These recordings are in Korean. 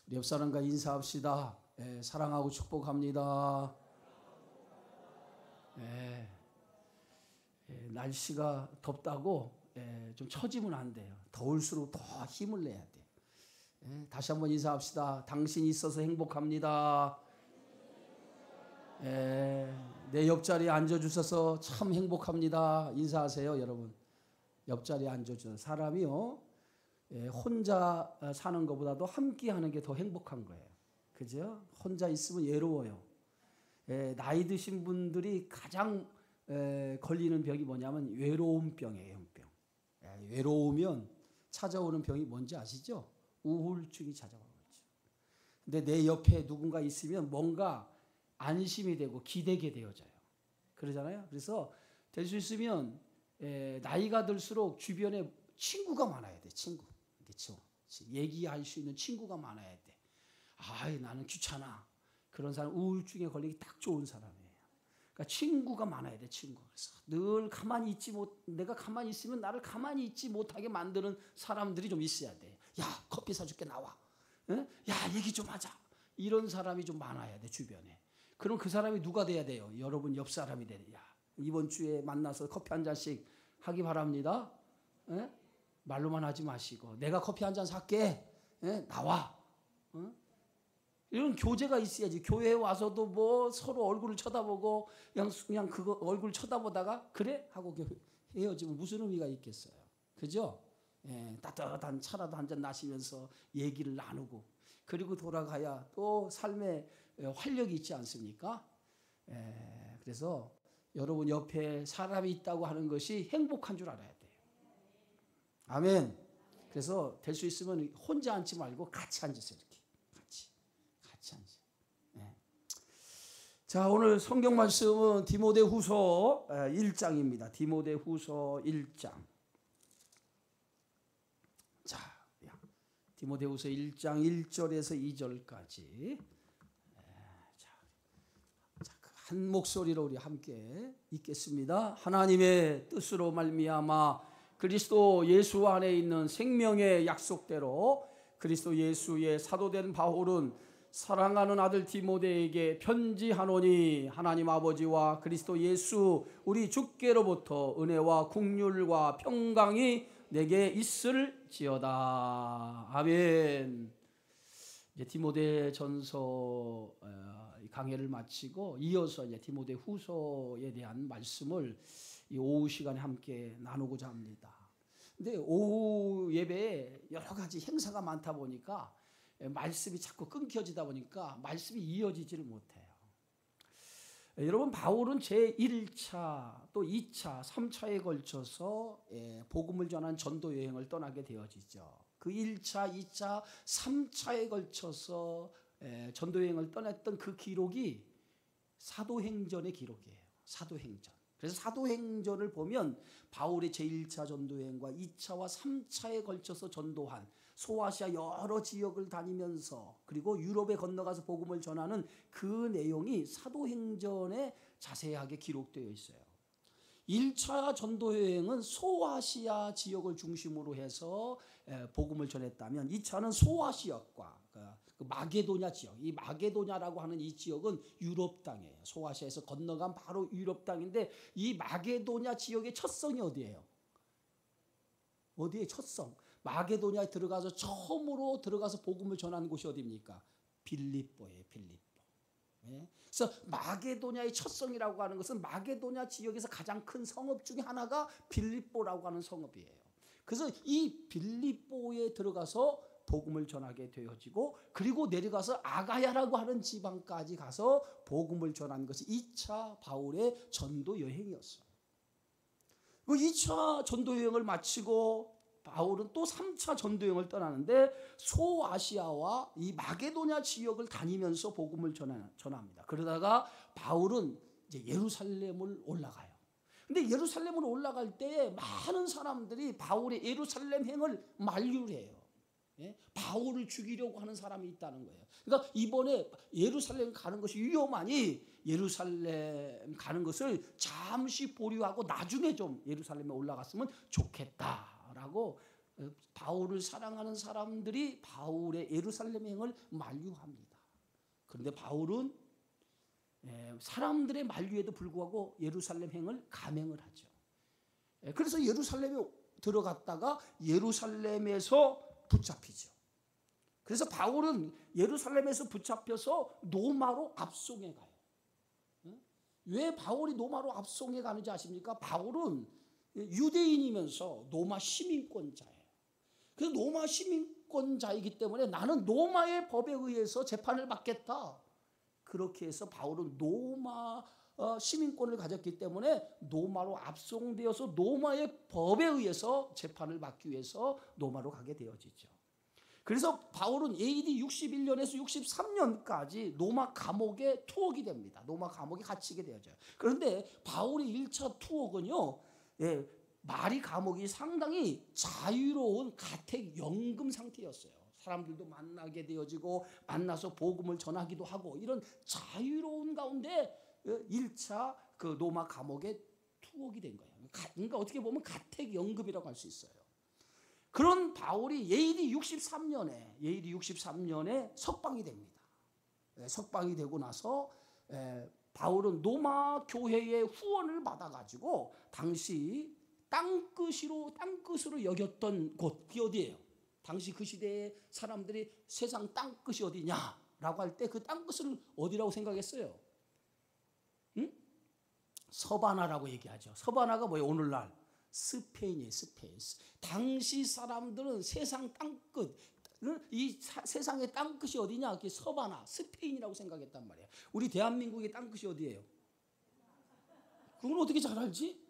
우리 옆 사람과 인사합시다. 예, 사랑하고 축복합니다. 예, 날씨가 덥다고 좀 처지면 안 돼요. 더울수록 더 힘을 내야 돼. 다시 한번 인사합시다. 당신이 있어서 행복합니다. 내 옆자리에 앉아주셔서 참 행복합니다. 인사하세요, 여러분. 옆자리에 앉아주셔서. 사람이요, 혼자 사는 것보다도 함께 하는 게 더 행복한 거예요. 그죠? 혼자 있으면 외로워요. 나이 드신 분들이 가장 걸리는 병이 뭐냐면 외로움병이에요. 병. 외로우면 찾아오는 병이 뭔지 아시죠? 우울증이 찾아오는 거죠. 근데 내 옆에 누군가 있으면 뭔가 안심이 되고 기대게 되어져요. 그러잖아요. 그래서 될 수 있으면 나이가 들수록 주변에 친구가 많아야 돼. 친구. 그렇죠? 얘기할 수 있는 친구가 많아야 돼. 나는 귀찮아. 그런 사람 우울증에 걸리기 딱 좋은 사람이에요. 그러니까 친구가 많아야 돼. 친구. 그래서 늘 가만히 있지 못. 내가 가만히 있으면 나를 가만히 있지 못하게 만드는 사람들이 좀 있어야 돼. 야, 커피 사줄게 나와. 야, 얘기 좀 하자. 이런 사람이 좀 많아야 돼, 주변에. 그럼 그 사람이 누가 돼야 돼요? 여러분 옆 사람이 돼야 돼요. 이번 주에 만나서 커피 한 잔씩 하기 바랍니다. 말로만 하지 마시고 내가 커피 한 잔 살게. 나와. 이런 교제가 있어야지. 교회에 와서도 뭐 서로 얼굴을 쳐다보고 그냥 그거 얼굴 쳐다보다가 그래? 하고 헤어지면 무슨 의미가 있겠어요. 그죠? 따뜻한 차라도 한 잔 마시면서 얘기를 나누고 그리고 돌아가야 또 삶에 활력이 있지 않습니까? 그래서 여러분 옆에 사람이 있다고 하는 것이 행복한 줄 알아야 돼요. 아멘. 그래서 될 수 있으면 혼자 앉지 말고 같이 앉으세요. 이렇게 같이 앉으세요. 자, 오늘 성경 말씀은 디모데후서 1장입니다. 디모데후서 1장. 자, 디모데후서 1장 1절에서 2절까지 한 목소리로 우리 함께 읽겠습니다. 하나님의 뜻으로 말미암아 그리스도 예수 안에 있는 생명의 약속대로 그리스도 예수의 사도된 바울은 사랑하는 아들 디모데에게 편지하노니 하나님 아버지와 그리스도 예수 우리 주께로부터 은혜와 긍휼과 평강이 내게 있을지어다. 아멘. 이제 디모데전서 강해를 마치고 이어서 이제 디모데후서에 대한 말씀을 이 오후 시간에 함께 나누고자 합니다. 근데 오후 예배에 여러 가지 행사가 많다 보니까 말씀이 자꾸 끊겨지다 보니까 말씀이 이어지지를 못해요. 여러분, 바울은 제1차 또 2차 3차에 걸쳐서 복음을 전한 전도 여행을 떠나게 되어지죠. 그 1차 2차 3차에 걸쳐서 전도 여행을 떠났던 그 기록이 사도행전의 기록이에요. 사도행전. 그래서 사도행전을 보면 바울의 제1차 전도여행과 2차와 3차에 걸쳐서 전도한 소아시아 여러 지역을 다니면서 그리고 유럽에 건너가서 복음을 전하는 그 내용이 사도행전에 자세하게 기록되어 있어요. 1차 전도여행은 소아시아 지역을 중심으로 해서 복음을 전했다면 2차는 소아시아과 그 마게도냐 지역, 이 마게도냐라고 하는 이 지역은 유럽 땅이에요. 소아시아에서 건너간 바로 유럽 땅인데 이 마게도냐 지역의 첫성이 어디예요? 어디에 첫성? 마게도냐에 들어가서 처음으로 들어가서 복음을 전하는 곳이 어디입니까? 빌립보예요. 빌립보. 그래서 마게도냐의 첫성이라고 하는 것은 마게도냐 지역에서 가장 큰 성읍 중에 하나가 빌립보라고 하는 성읍이에요. 그래서 이 빌립보에 들어가서 복음을 전하게 되어지고 그리고 내려가서 아가야라고 하는 지방까지 가서 복음을 전한 것이 2차 바울의 전도 여행이었어요. 그 2차 전도 여행을 마치고 바울은 또 3차 전도 여행을 떠나는데 소아시아와 이 마게도냐 지역을 다니면서 복음을 전합니다. 그러다가 바울은 이제 예루살렘을 올라가요. 근데 예루살렘을 올라갈 때 많은 사람들이 바울의 예루살렘 행을 만류를 해요. 바울을 죽이려고 하는 사람이 있다는 거예요. 그러니까 이번에 예루살렘 가는 것이 위험하니 예루살렘 가는 것을 잠시 보류하고 나중에 좀 예루살렘에 올라갔으면 좋겠다라고 바울을 사랑하는 사람들이 바울의 예루살렘행을 만류합니다. 그런데 바울은 사람들의 만류에도 불구하고 예루살렘행을 감행을 하죠. 그래서 예루살렘에 들어갔다가 예루살렘에서 붙잡히죠. 그래서 바울은 예루살렘에서 붙잡혀서 노마로 압송해 가요. 왜 바울이 노마로 압송해 가는지 아십니까? 바울은 유대인이면서 로마 시민권자예요. 그래서 로마 시민권자이기 때문에 나는 로마의 법에 의해서 재판을 받겠다. 그렇게 해서 바울은 로마 시민권을 가졌기 때문에 로마로 압송되어서 로마의 법에 의해서 재판을 받기 위해서 로마로 가게 되어지죠. 그래서 바울은 AD 61년에서 63년까지 로마 감옥에 투옥이 됩니다. 로마 감옥에 갇히게 되어져요. 그런데 바울의 1차 투옥은요, 마리 감옥이 상당히 자유로운 가택연금 상태였어요. 사람들도 만나게 되어지고 만나서 복음을 전하기도 하고 이런 자유로운 가운데 1차 그 로마 감옥에 투옥이 된 거예요. 그러니까 어떻게 보면 가택연금이라고 할 수 있어요. 그런 바울이 AD 63년에 석방이 됩니다. 석방이 되고 나서 바울은 로마 교회의 후원을 받아가지고 당시 땅끝으로 여겼던 곳, 그게 어디예요? 당시 그 시대의 사람들이 세상 땅끝이 어디냐라고 할 때 그 땅끝을 어디라고 생각했어요? 응? 서바나라고 얘기하죠. 서바나가 뭐예요? 오늘날 스페인이에요. 스페인. 당시 사람들은 세상 땅끝, 이 세상의 땅끝이 어디냐? 그게 서바나, 스페인이라고 생각했단 말이에요. 우리 대한민국의 땅끝이 어디예요? 그걸 어떻게 잘 알지?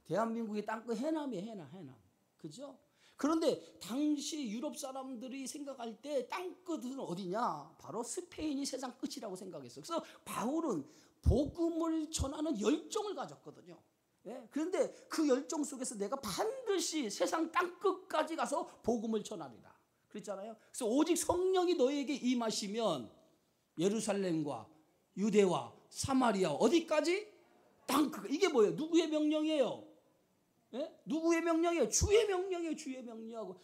대한민국의 땅끝 해남이에요. 해남. 그죠? 그런데 당시 유럽 사람들이 생각할 때 땅끝은 어디냐? 바로 스페인이 세상 끝이라고 생각했어요. 그래서 바울은 복음을 전하는 열정을 가졌거든요. 그런데 그 열정 속에서 내가 반드시 세상 땅끝까지 가서 복음을 전하리라 그랬잖아요. 그래서 오직 성령이 너에게 임하시면 예루살렘과 유대와 사마리아 어디까지? 땅끝. 이게 뭐예요? 누구의 명령이에요? 누구의 명령이에요? 주의 명령이에요. 주의 명령하고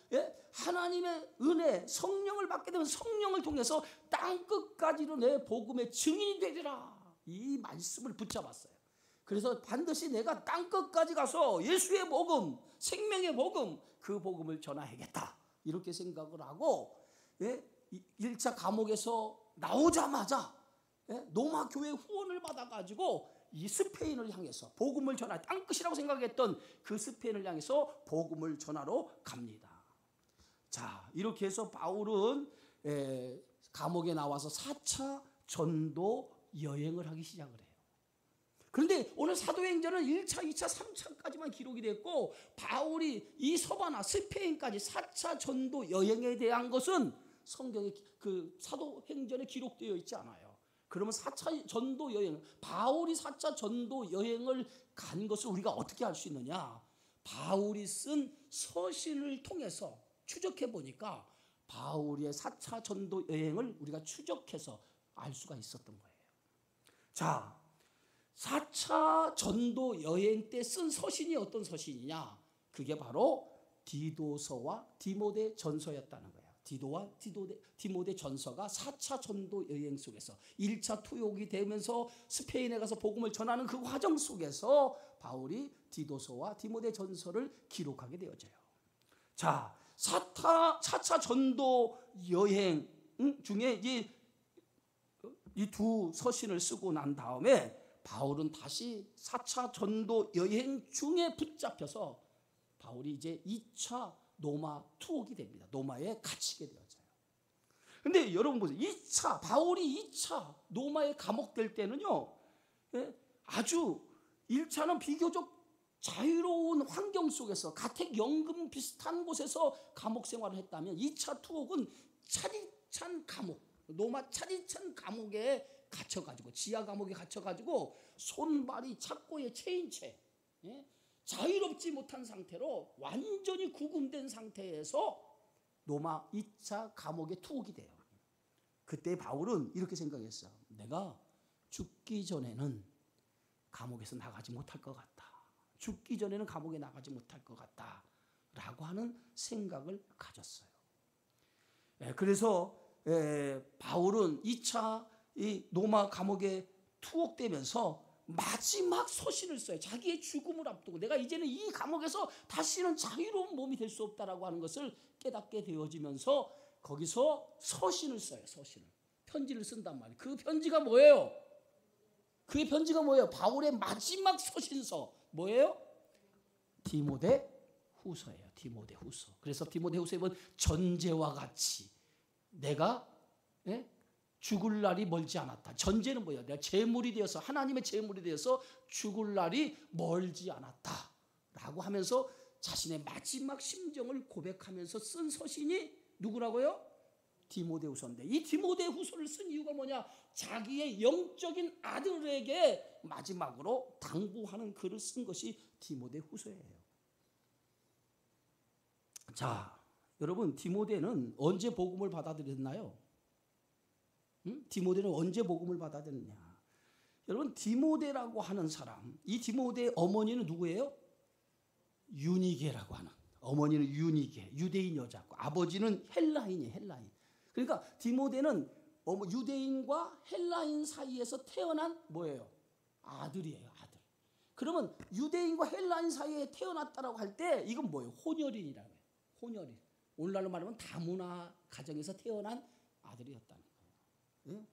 하나님의 은혜 성령을 받게 되면 성령을 통해서 땅끝까지로 내 복음의 증인이 되리라. 이 말씀을 붙잡았어요. 그래서 반드시 내가 땅끝까지 가서 예수의 복음, 생명의 복음, 그 복음을 전하야겠다. 이렇게 생각을 하고 1차 감옥에서 나오자마자 로마 교회 후원을 받아가지고 이 스페인을 향해서 복음을 전하, 땅끝이라고 생각했던 그 스페인을 향해서 복음을 전하러 갑니다. 자, 이렇게 해서 바울은 감옥에 나와서 4차 전도 여행을 하기 시작을 해요. 그런데 오늘 사도행전은 1차, 2차, 3차까지만 기록이 됐고 바울이 이 서바나 스페인까지 4차 전도 여행에 대한 것은 성경에 그 사도행전에 기록되어 있지 않아요. 그러면 4차 전도 여행, 바울이 4차 전도 여행을 간 것을 우리가 어떻게 알 수 있느냐? 바울이 쓴 서신을 통해서 추적해 보니까 바울의 4차 전도 여행을 우리가 추적해서 알 수가 있었던 거예요. 자, 4차 전도 여행 때 쓴 서신이 어떤 서신이냐? 그게 바로 디도서와 디모데 전서였다는 거예요. 디도와 디모데 전서가 4차 전도 여행 속에서 1차 투옥이 되면서 스페인에 가서 복음을 전하는 그 과정 속에서 바울이 디도서와 디모데 전서를 기록하게 되어져요. 자, 4차 전도 여행 중에 이 두 서신을 쓰고 난 다음에 바울은 다시 4차 전도 여행 중에 붙잡혀서 바울이 이제 2차 로마 투옥이 됩니다. 로마에 갇히게 되어져요. 근데 여러분 보세요. 바울이 2차 로마에 감옥될 때는요, 아주 1차는 비교적 자유로운 환경 속에서 가택연금 비슷한 곳에서 감옥 생활을 했다면 2차 투옥은 차디찬 감옥, 로마 차디찬 감옥에 갇혀가지고 지하 감옥에 갇혀가지고 손발이 착고에 채인 채 자유롭지 못한 상태로 완전히 구금된 상태에서 로마 2차 감옥에 투옥이 돼요. 그때 바울은 이렇게 생각했어요. 내가 죽기 전에는 감옥에서 나가지 못할 것 같다. 죽기 전에는 감옥에 나가지 못할 것 같다. 하는 생각을 가졌어요. 그래서 바울은 2차 이 로마 감옥에 투옥되면서 마지막 서신을 써요. 자기의 죽음을 앞두고 내가 이제는 이 감옥에서 다시는 자유로운 몸이 될 수 없다라고 하는 것을 깨닫게 되어지면서 거기서 서신을 써요. 서신을. 편지를 쓴단 말이에요. 그 편지가 뭐예요? 그의 편지가 뭐예요? 바울의 마지막 서신서. 뭐예요? 디모데 후서예요. 디모데 후서. 그래서 디모데 후서에 보면 전제와 같이 내가 죽을 날이 멀지 않았다. 전제는 뭐예요? 내가 제물이 되어서 하나님의 제물이 되어서 죽을 날이 멀지 않았다 라고 하면서 자신의 마지막 심정을 고백하면서 쓴 서신이 누구라고요? 디모데후서인데 이 디모데후서를 쓴 이유가 뭐냐? 자기의 영적인 아들에게 마지막으로 당부하는 글을 쓴 것이 디모데후서예요. 자, 여러분 디모데는 언제 복음을 받아들였나요? 디모데는 언제 복음을 받아들였냐? 여러분 디모데라고 하는 사람, 이 디모데의 어머니는 누구예요? 유니게라고 하는, 어머니는 유니게, 유대인 여자고 아버지는 헬라인이에요. 헬라인. 그러니까 디모데는 유대인과 헬라인 사이에서 태어난 뭐예요? 아들이에요. 아들. 그러면 유대인과 헬라인 사이에 태어났다라고 할 때 이건 뭐예요? 혼혈인이라고 해요. 혼혈인. 오늘날로 말하면 다문화 가정에서 태어난 아들이었다는 거예요.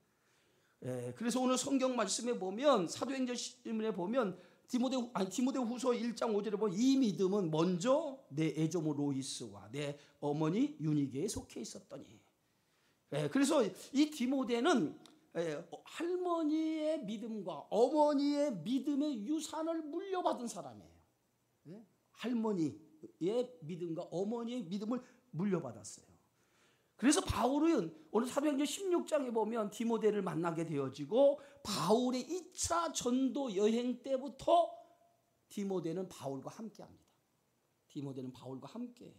그래서 오늘 성경 말씀에 보면 사도행전에 보면 디모데후서 1장 5절에 보면 이 믿음은 먼저 내 애조모 로이스와 내 어머니 유니게에 속해 있었더니. 그래서 이 디모데는 할머니의 믿음과 어머니의 믿음의 유산을 물려받은 사람이에요. 할머니의 믿음과 어머니의 믿음을 물려받았어요. 그래서 바울은 오늘 사도행전 16장에 보면 디모데를 만나게 되어지고 바울의 2차 전도 여행 때부터 디모데는 바울과 함께합니다. 디모데는 바울과 함께해요.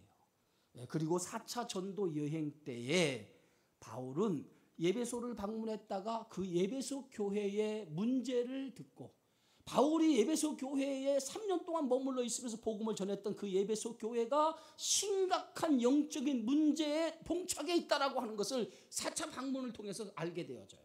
그리고 4차 전도 여행 때에 바울은 예배소를 방문했다가 그 예배소 교회의 문제를 듣고 바울이 예배소 교회에 3년 동안 머물러 있으면서 복음을 전했던 그 예배소 교회가 심각한 영적인 문제에 봉착해 있다라고 하는 것을 4차 방문을 통해서 알게 되어져요.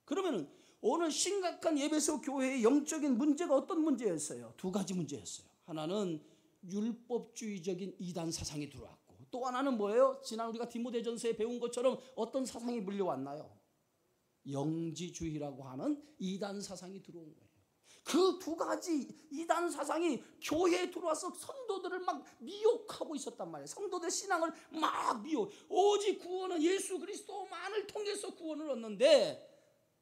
그러면은 오늘 심각한 예배소 교회의 영적인 문제가 어떤 문제였어요? 두 가지 문제였어요. 하나는 율법주의적인 이단 사상이 들어왔고 또 하나는 뭐예요? 지난 우리가 디모데전서에 배운 것처럼 어떤 사상이 물려왔나요? 영지주의라고 하는 이단 사상이 들어온 거예요. 그 두 가지 이단 사상이 교회에 들어와서 성도들을 막 미혹하고 있었단 말이에요. 성도들 신앙을 막 미혹. 오직 구원은 예수 그리스도만을 통해서 구원을 얻는데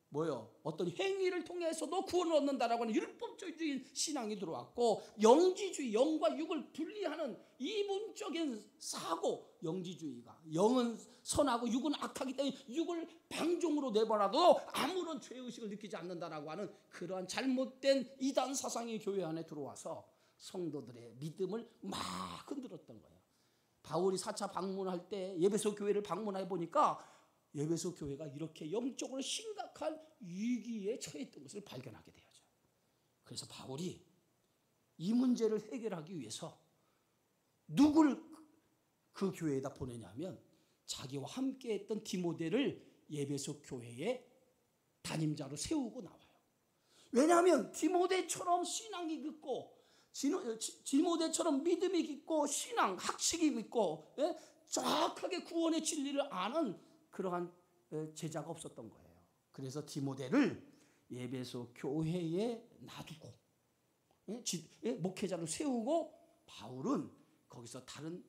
뭐요? 어떤 행위를 통해서도 구원을 얻는다라고 하는 율법주의 신앙이 들어왔고 영지주의, 영과 육을 분리하는 이분적인 사고, 영지주의가 영은 선하고 육은 악하기 때문에 육을 방종으로 내버려도 아무런 죄의식을 느끼지 않는다라고 하는 그러한 잘못된 이단 사상이 교회 안에 들어와서 성도들의 믿음을 막 흔들었던 거예요. 바울이 4차 방문할 때 예배소 교회를 방문해 보니까 예배소 교회가 이렇게 영적으로 심각한 위기에 처했던 것을 발견하게 되죠. 그래서 바울이 이 문제를 해결하기 위해서 누구를 그 교회에다 보내냐면 자기와 함께했던 디모데를 예배소 교회의 담임자로 세우고 나와요. 왜냐하면 디모데처럼 신앙이 깊고 디모데처럼 믿음이 깊고 신앙, 학식이 깊고 정확하게 구원의 진리를 아는 그러한 제자가 없었던 거예요. 그래서 디모데를 예배소 교회에 놔두고 목회자를 세우고 바울은 거기서 다른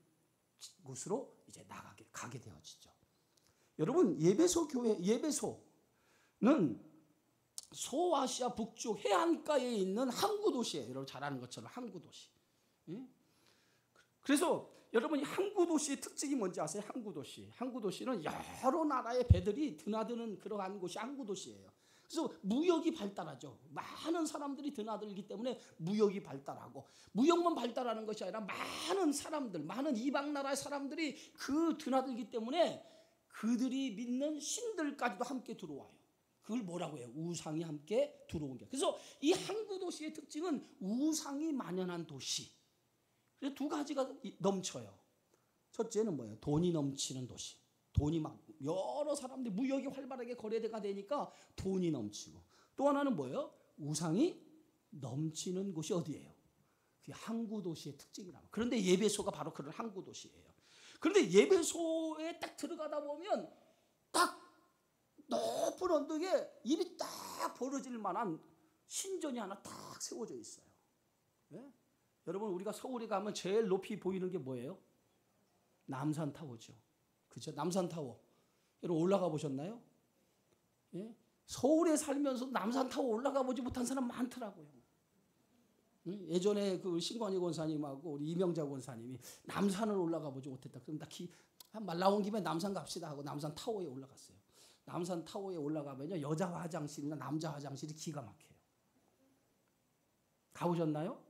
곳으로 이제 가게 되어지죠. 여러분 예배소 교회 예배소는 소아시아 북쪽 해안가에 있는 항구 도시예요. 여러분 잘 아는 것처럼 항구 도시. 그래서 여러분이 항구 도시의 특징이 뭔지 아세요? 항구 도시. 항구 도시는 여러 나라의 배들이 드나드는 그러한 곳이 항구 도시예요. 그래서 무역이 발달하죠. 많은 사람들이 드나들기 때문에 무역이 발달하고 무역만 발달하는 것이 아니라 많은 사람들, 많은 이방 나라의 사람들이 그 드나들기 때문에 그들이 믿는 신들까지도 함께 들어와요. 그걸 뭐라고 해요? 우상이 함께 들어온 게. 그래서 이 항구 도시의 특징은 우상이 만연한 도시. 그래서 두 가지가 넘쳐요. 첫째는 뭐예요? 돈이 넘치는 도시. 돈이 막 여러 사람들이 무역이 활발하게 거래가 되니까 돈이 넘치고, 또 하나는 뭐예요? 우상이 넘치는 곳이 어디예요? 그게 항구 도시의 특징이라고. 그런데 예배소가 바로 그런 항구 도시예요. 그런데 예배소에 딱 들어가다 보면 딱 높은 언덕에 입이 딱 벌어질 만한 신전이 하나 딱 세워져 있어요. 네? 여러분, 우리가 서울에 가면 제일 높이 보이는 게 뭐예요? 남산타워죠. 그렇죠? 남산타워. 여러분 올라가 보셨나요? 예? 서울에 살면서 남산타워 올라가 보지 못한 사람 많더라고요. 예전에 그 신관희 권사님하고 우리 이명자 권사님이 남산을 올라가 보지 못했다. 그럼 말 나온 김에 남산 갑시다 하고 남산타워에 올라갔어요. 남산타워에 올라가면요, 여자 화장실이나 남자 화장실이 기가 막혀요. 가보셨나요?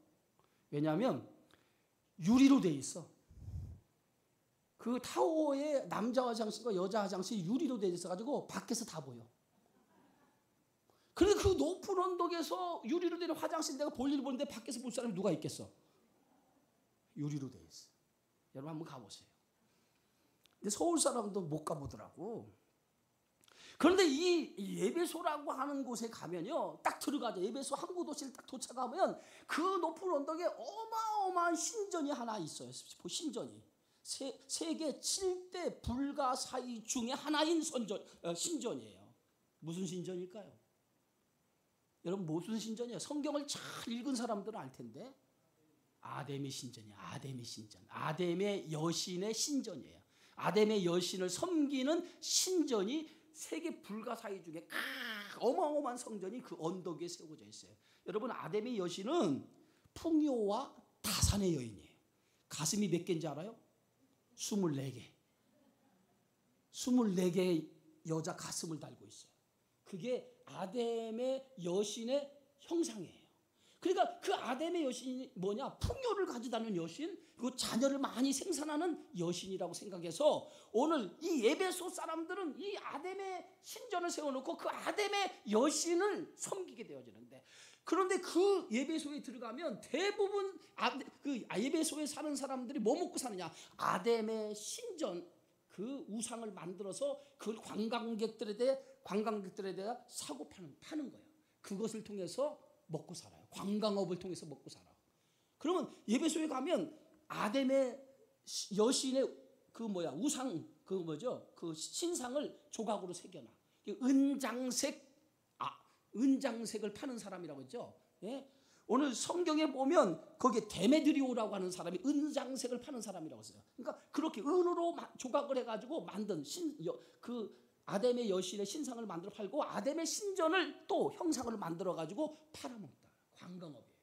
왜냐하면 유리로 돼 있어. 그 타워에 남자 화장실과 여자 화장실이 유리로 돼 있어가지고 밖에서 다 보여. 그런데 그 높은 언덕에서 유리로 된 화장실 내가 볼일 보는데 밖에서 볼 사람이 누가 있겠어? 유리로 돼 있어. 여러분 한번 가보세요. 근데 서울 사람도 못 가보더라고. 그런데 이 예배소라고 하는 곳에 가면요, 딱 들어가죠. 예배소 항구 도시를 딱 도착하면 그 높은 언덕에 어마어마한 신전이 하나 있어요. 신전이. 세계 7대 불가사의 중에 하나인 신전이에요. 무슨 신전일까요? 여러분 무슨 신전이에요? 성경을 잘 읽은 사람들은 알 텐데 아담의 신전이에요. 아담의 신전. 아담의 여신의 신전이에요. 아담의 여신을 섬기는 신전이 세계 불가사의 중에 어마어마한 성전이 그 언덕 위에 세워져 있어요. 여러분, 아담의 여신은 풍요와 다산의 여인이에요. 가슴이 몇 개인지 알아요? 24개. 24개의 여자 가슴을 달고 있어요. 그게 아담의 여신의 형상이에요. 그러니까 그 아담의 여신이 뭐냐? 풍요를 가져다는 여신, 그 자녀를 많이 생산하는 여신이라고 생각해서 오늘 이 예배소 사람들은 이 아담의 신전을 세워놓고 그 아담의 여신을 섬기게 되어지는데, 그런데 그 예배소에 들어가면 대부분 그 예배소에 사는 사람들이 뭐 먹고 사느냐? 아담의 신전 그 우상을 만들어서 그걸 관광객들에 대해 사고 파는 거예요. 그것을 통해서 먹고 살아요. 관광업을 통해서 먹고 살아. 그러면 예배소에 가면 아담의 여신의 그 우상 그 신상을 조각으로 새겨놔. 은장색을 파는 사람이라고 했죠. 예? 오늘 성경에 보면 거기에 데메드리오라고 하는 사람이 은장색을 파는 사람이라고 했어요. 그러니까 그렇게 은으로 조각을 해가지고 만든 그 아담의 여신의 신상을 만들어 팔고 아담의 신전을 또 형상을 만들어 가지고 팔아먹다. 관광업이에요.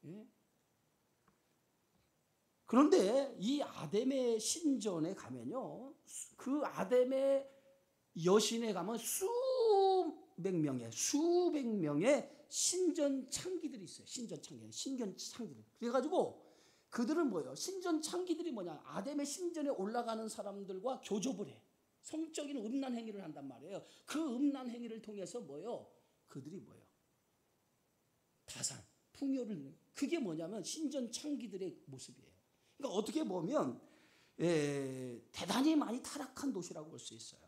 예? 그런데 이 아담의 신전에 가면요, 그 아담의 여신에 가면 수백 명의 신전 창기들이 있어요. 신전 창기들. 그래가지고 그들은 뭐예요? 신전 창기들이 뭐냐? 아담의 신전에 올라가는 사람들과 교접을 해. 성적인 음란 행위를 한단 말이에요. 그 음란 행위를 통해서 뭐예요? 그들이 뭐예요? 다산, 풍요를. 그게 뭐냐면 신전 창기들의 모습이에요. 그러니까 어떻게 보면 대단히 많이 타락한 도시라고 볼 수 있어요.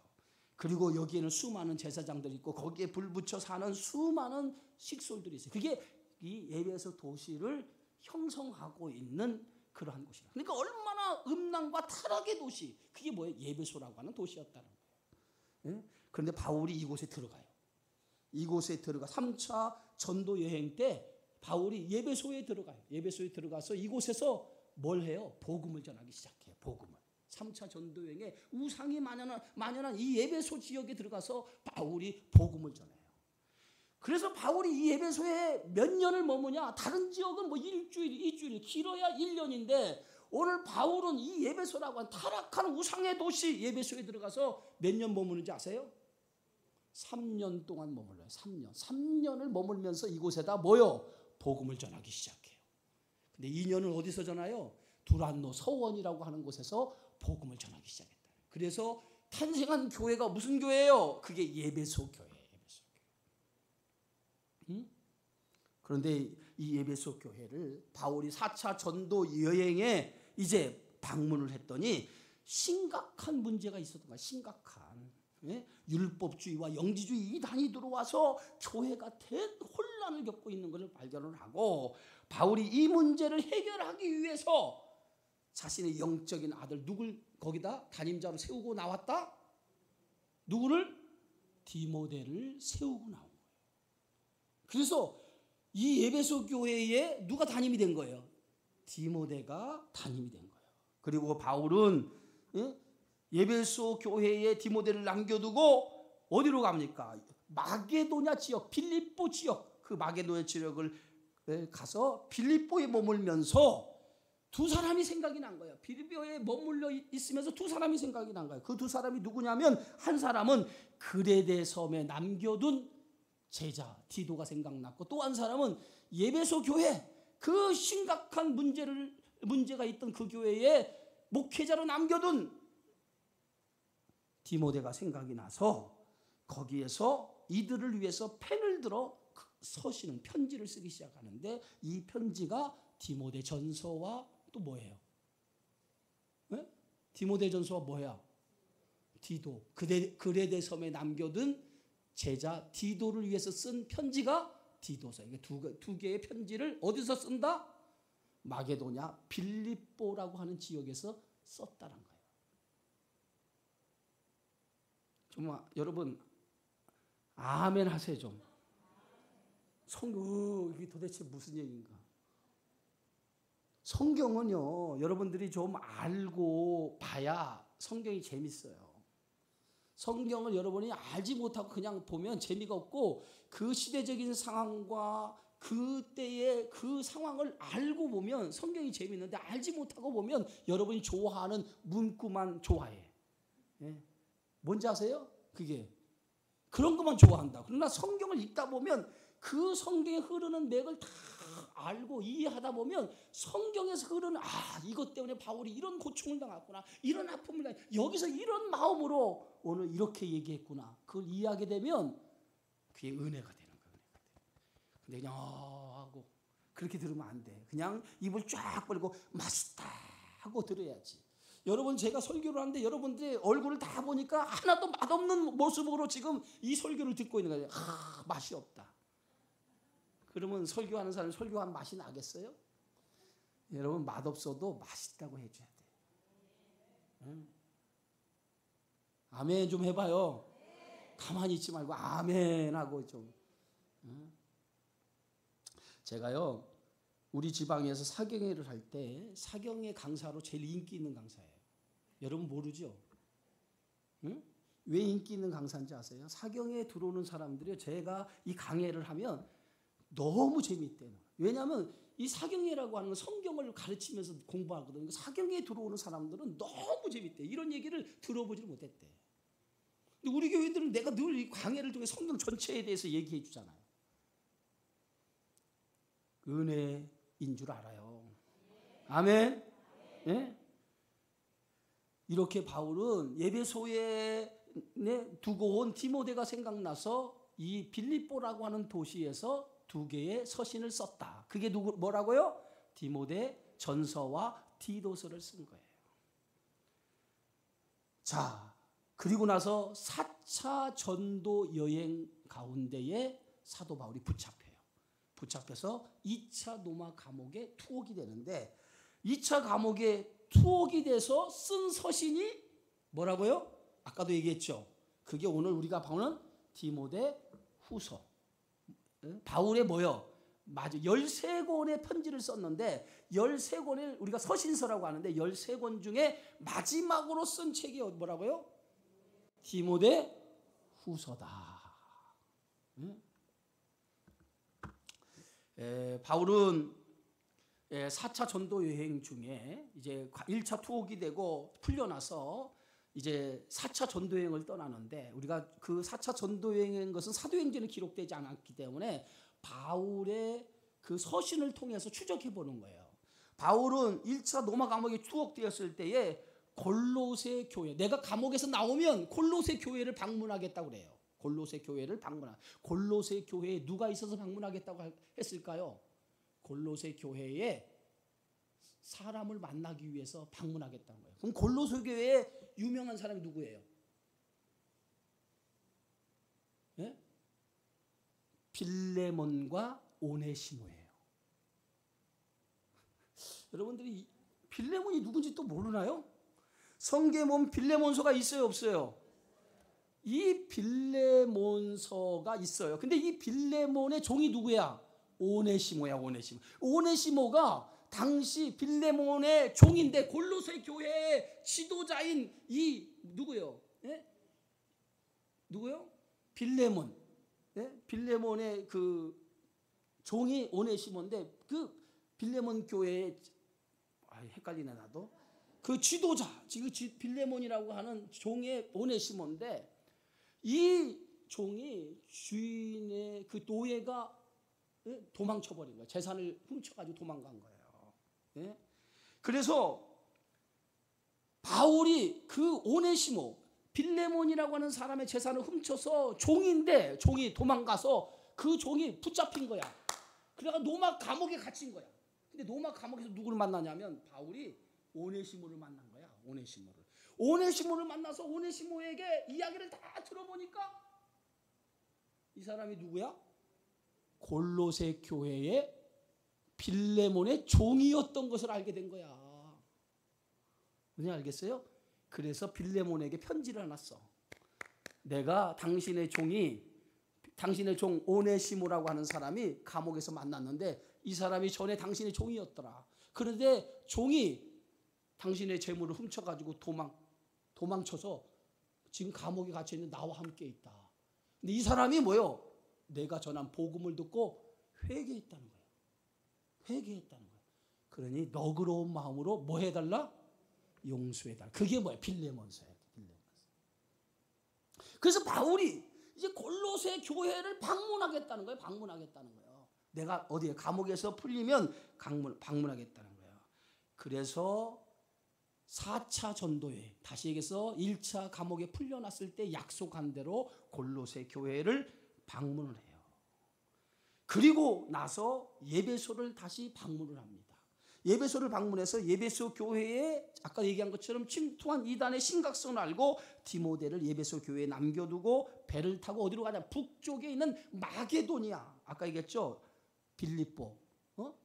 그리고 여기에는 수많은 제사장들이 있고 거기에 불 붙여 사는 수많은 식솔들이 있어요. 그게 이 예배소 도시를 형성하고 있는 그러한 곳이다. 그러니까 얼마나 음란과 타락의 도시, 그게 뭐예요? 예배소라고 하는 도시였다는 거예요. 예? 그런데 바울이 이곳에 들어가요. 이곳에 들어가 3차 전도 여행 때 바울이 예배소에 들어가요. 예배소에 들어가서 이곳에서 뭘 해요? 복음을 전하기 시작해요. 복음을. 3차 전도 여행에 우상이 만연한 이 예배소 지역에 들어가서 바울이 복음을 전해요. 그래서 바울이 이 예배소에 몇 년을 머무냐? 다른 지역은 뭐 일주일, 2주일, 길어야 1년인데 오늘 바울은 이 예배소라고 하는 타락한 우상의 도시 예배소에 들어가서 몇 년 머무는지 아세요? 3년 동안 머물러요. 3년을 머물면서 이곳에다 뭐요? 복음을 전하기 시작해요. 근데 2년을 어디서 전하요? 두란노 서원이라고 하는 곳에서 복음을 전하기 시작했다. 그래서 탄생한 교회가 무슨 교회예요? 그게 예배소 교회예요. 예배소 교회. 그런데 이 에베소 교회를 바울이 4차 전도 여행에 이제 방문을 했더니 심각한 문제가 있었던 거야. 심각한. 예? 율법주의와 영지주의 이단이 들어와서 교회가 대혼란을 겪고 있는 것을 발견을 하고 바울이 이 문제를 해결하기 위해서 자신의 영적인 아들 누굴 거기다 담임자로 세우고 나왔다? 누구를? 디모데를 세우고 나온 거예요. 그래서 이 에베소 교회에 누가 담임이 된 거예요? 디모데가 담임이 된 거예요. 그리고 바울은 에베소 교회에 디모데를 남겨두고 어디로 갑니까? 마게도냐 지역, 빌립보 지역, 그 마게도냐 지역을 가서 빌립보에 머물면서 두 사람이 생각이 난 거예요. 빌립보에 머물러 있으면서 두 사람이 생각이 난 거예요. 그 두 사람이 누구냐면 한 사람은 그레데 섬에 남겨둔 제자 디도가 생각났고 또 한 사람은 에베소 교회 그 심각한 문제가 있던 그 교회에 목회자로 남겨둔 디모데가 생각이 나서 거기에서 이들을 위해서 펜을 들어 서시는 편지를 쓰기 시작하는데 이 편지가 디모데 전서와 또 뭐예요? 네? 디모데 전서와 뭐야? 디도. 그레데 섬에 남겨둔 제자 디도를 위해서 쓴 편지가 디도서. 이게 두 개의 편지를 어디서 쓴다? 마게도냐 빌립보라고 하는 지역에서 썼다는 거예요. 정말 여러분 아멘 하세요 좀. 이게 도대체 무슨 얘기인가? 성경은요 여러분들이 좀 알고 봐야 성경이 재밌어요. 성경을 여러분이 알지 못하고 그냥 보면 재미가 없고 그 시대적인 상황과 그때의 그 상황을 알고 보면 성경이 재미있는데 알지 못하고 보면 여러분이 좋아하는 문구만 좋아해. 예? 뭔지 아세요? 그게 그런 것만 좋아한다. 그러나 성경을 읽다 보면 그 성경에 흐르는 맥을 다 알고 이해하다 보면 성경에서 흐르는 이것 때문에 바울이 이런 고충을 당했구나, 이런 아픔을 당했구나, 여기서 이런 마음으로 오늘 이렇게 얘기했구나. 그걸 이해하게 되면 그게 은혜가 되는 거예요. 근데 그냥 하고 그렇게 들으면 안 돼. 그냥 입을 쫙 벌리고 맛있다 하고 들어야지. 여러분 제가 설교를 하는데 여러분들의 얼굴을 다 보니까 하나도 맛없는 모습으로 지금 이 설교를 듣고 있는 거예요. 맛이 없다. 그러면 설교하는 사람이 설교한 맛이 나겠어요? 여러분 맛없어도 맛있다고 해줘야 돼. 응? 아멘 좀 해봐요. 가만히 있지 말고 아멘 하고 좀. 응? 제가요 우리 지방에서 사경회를 할 때 사경회 강사로 제일 인기 있는 강사예요. 여러분 모르죠? 응? 왜 인기 있는 강사인지 아세요? 사경회에 들어오는 사람들이 제가 이 강해를 하면 너무 재미있대요. 왜냐하면 이 사경회라고 하는 건 성경을 가르치면서 공부하거든요. 사경회에 들어오는 사람들은 너무 재미있대요. 이런 얘기를 들어보지를 못했대. 근데 우리 교회들은 내가 늘 이 강해를 통해 성경 전체에 대해서 얘기해 주잖아요. 은혜인 줄 알아요. 아멘. 네? 이렇게 바울은 에베소에 두고 온 디모데가 생각나서 이 빌립보라고 하는 도시에서 두 개의 서신을 썼다. 그게 뭐라고요? 디모데 전서와 디도서를 쓴 거예요. 자, 그리고 나서 4차 전도 여행 가운데에 사도 바울이 붙잡혀서 2차 로마 감옥에 투옥이 되는데 2차 감옥에 투옥이 돼서 쓴 서신이 뭐라고요? 아까도 얘기했죠. 그게 오늘 우리가 보는 디모데 후서. 바울의 뭐요? 맞아. 13권의 편지를 썼는데 13권을 우리가 서신서라고 하는데 13권 중에 마지막으로 쓴 책이 뭐라고요? 디모데 후서다. 바울은 4차 전도 여행 중에 이제 1차 투옥이 되고 풀려나서 이제 4차 전도 여행을 떠나는데 우리가 그 4차 전도 여행인 것은 사도행전에 기록되지 않았기 때문에 바울의 그 서신을 통해서 추적해 보는 거예요. 바울은 1차 로마 감옥에 투옥되었을 때에 골로새 교회, 내가 감옥에서 나오면 골로새 교회를 방문하겠다고 그래요. 골로새 교회를 골로새 교회에 누가 있어서 방문하겠다고 했을까요? 골로새 교회에 사람을 만나기 위해서 방문하겠다는 거예요. 그럼 골로새 교회에 유명한 사람이 누구예요? 예? 빌레몬과 오네시모예요. 여러분들이 빌레몬이 누군지 또 모르나요? 성경에 보면 빌레몬서가 있어요, 없어요? 이 빌레몬서가 있어요. 근데 이 빌레몬의 종이 누구야? 오네시모야, 오네시모. 오네시모가 당시 빌레몬의 종인데 골로새 교회의 지도자인 이 누구요? 예? 누구요? 빌레몬. 예? 빌레몬의 그 종이 오네시모인데 그 빌레몬 교회의 헷갈리네 나도. 그 지도자, 지금 빌레몬이라고 하는 종의 오네시모인데 이 종이 주인의 그 노예가 도망쳐버린 거예요. 재산을 훔쳐가지고 도망간 거예요. 예? 그래서 바울이 그 오네시모, 빌레몬이라고 하는 사람의 재산을 훔쳐서 종인데 종이 도망가서 그 종이 붙잡힌 거야. 그래가 로마 감옥에 갇힌 거야. 근데 로마 감옥에서 누구를 만나냐면 바울이 오네시모를 만난 거야. 오네시모를 만나서 오네시모에게 이야기를 다 들어보니까 이 사람이 누구야? 골로새 교회의 빌레몬의 종이었던 것을 알게 된 거야. 왜 알겠어요? 그래서 빌레몬에게 편지를 해놨어. 내가 당신의 종 오네시모라고 하는 사람이 감옥에서 만났는데 이 사람이 전에 당신의 종이었더라. 그런데 종이 당신의 재물을 훔쳐가지고 도망쳐서 지금 감옥에 갇혀있는 나와 함께 있다. 근데 이 사람이 뭐요? 내가 전한 복음을 듣고 회개했다는 거예요. 회개했다는 거예요. 그러니 너그러운 마음으로 뭐 해달라? 용서해달라. 그게 뭐야? 빌레몬서예요. 그래서 바울이 이제 골로새 교회를 방문하겠다는 거예요. 방문하겠다는 거예요. 내가 어디에 감옥에서 풀리면 방문하겠다는 거예요. 그래서 4차 전도회, 다시 얘기해서 1차 감옥에 풀려났을 때 약속한 대로 골로새 교회를 방문을 해요. 그리고 나서 예배소를 다시 방문을 합니다. 예배소를 방문해서 예배소 교회에 아까 얘기한 것처럼 침투한 이단의 심각성을 알고 디모데를 예배소 교회에 남겨두고 배를 타고 어디로 가냐? 북쪽에 있는 마게도니아, 아까 얘기했죠? 빌립보,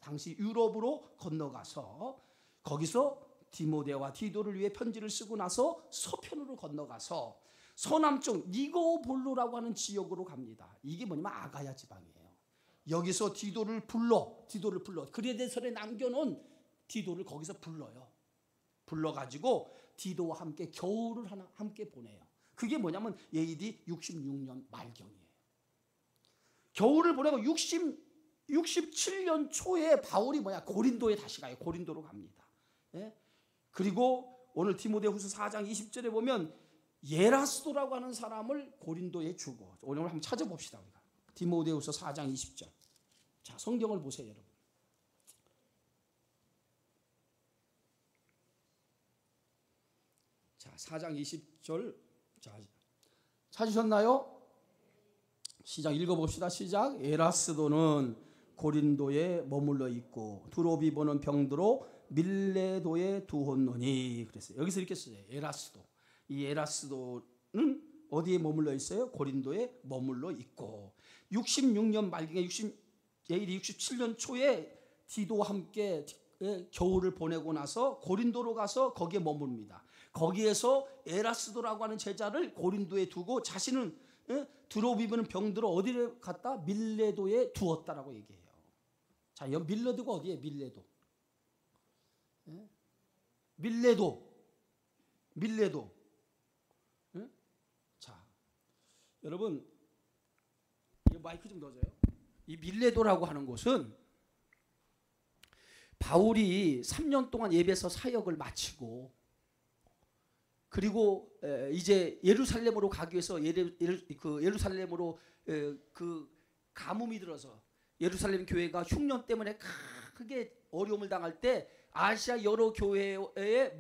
당시 유럽으로 건너가서 거기서 디모데와 디도를 위해 편지를 쓰고 나서 서편으로 건너가서 서남쪽 니고볼로라고 하는 지역으로 갑니다. 이게 뭐냐면 아가야 지방이에요. 여기서 디도를 불러 그레데설에 남겨놓은 디도를 거기서 불러가지고 디도와 함께 겨울을 함께 보내요. 그게 뭐냐면 AD 66년 말경이에요. 겨울을 보내고 67년 초에 바울이 고린도에 다시 가요. 고린도로 갑니다. 예? 그리고 오늘 디모데후서 4장 20절에 보면 예라스도라고 하는 사람을 고린도에 주고, 오늘 한번 찾아봅시다. 우리가 디모데후서 4장 20절. 자, 성경을 보세요, 여러분. 자, 4장 20절. 자, 찾으셨나요? 시작 읽어봅시다. 시작. 에라스도는 고린도에 머물러 있고 두로비보는 병들어 밀레도에 두었노니. 그랬어요. 여기서 이렇게 써요. 에라스도. 이 에라스도는 어디에 머물러 있어요? 고린도에 머물러 있고 66년 말경에 AD 67년 초에 디도와 함께 겨울을 보내고 나서 고린도로 가서 거기에 머뭅니다. 거기에서 에라스도라고 하는 제자를 고린도에 두고 자신은 두로비보는 병들어 어디를 갔다? 밀레도에 두었다라고 얘기해요. 자, 밀레도가 어디예요? 밀레도. 자, 여러분, 이 마이크 좀 넣어줘요. 이 밀레도라고 하는 곳은 바울이 3년 동안 예배서 사역을 마치고 그리고 이제 예루살렘으로 가기 위해서 예루살렘으로 그 가뭄이 들어서 예루살렘 교회가 흉년 때문에 크게 어려움을 당할 때 아시아 여러 교회에